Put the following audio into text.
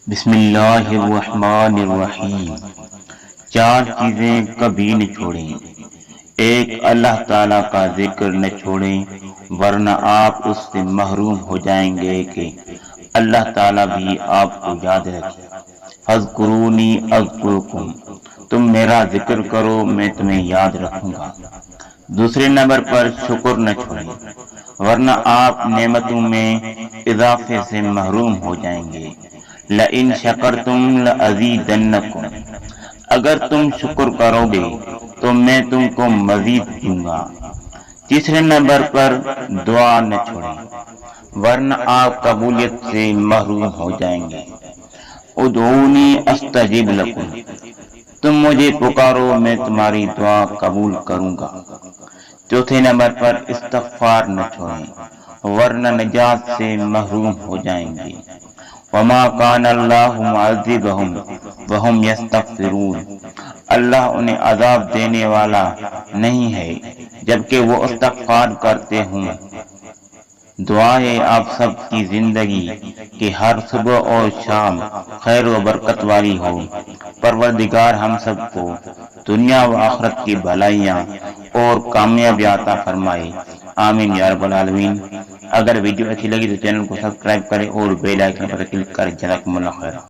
بسم اللہ الرحمن الرحیم۔ چار چیزیں کبھی نہ چھوڑیں۔ ایک، اللہ تعالیٰ کا ذکر نہ چھوڑیں، ورنہ آپ اس سے محروم ہو جائیں گے کہ اللہ تعالیٰ بھی آپ کو یاد رکھے۔ فاذکرونی اذکرکم، تم میرا ذکر کرو میں تمہیں یاد رکھوں گا۔ دوسرے نمبر پر شکر نہ چھوڑیں، ورنہ آپ نعمتوں میں اضافے سے محروم ہو جائیں گے۔ لئن شکرتم لازیدنکم، اگر تم شکر کرو گے تو میں تم کو مزید دوں گا۔ تیسرے نمبر پر دعا نہ چھوڑیں، ورنہ آپ قبولیت سے محروم ہو جائیں گے۔ ادعونی استجب لکم، تم مجھے پکارو میں تمہاری دعا قبول کروں گا۔ چوتھے نمبر پر استغفار نہ چھوڑیں، ورنہ نجات سے محروم ہو جائیں گے۔ وما کان اللہ معذبہم وہم یستغفرون، اللہ انہیں عذاب دینے والا نہیں ہے جبکہ وہ استغفار کرتے ہوں۔ دعا ہے آپ سب کی زندگی کہ ہر صبح اور شام خیر و برکت والی ہو۔ پروردگار ہم سب کو دنیا و آخرت کی بھلائیاں اور کامیابی عطا فرمائے، آمین یا رب العالمین۔ اگر ویڈیو اچھی لگی تو چینل کو سبسکرائب کریں اور بیل آئیکن پر کلک کریں۔ جزاکم اللہ خیر۔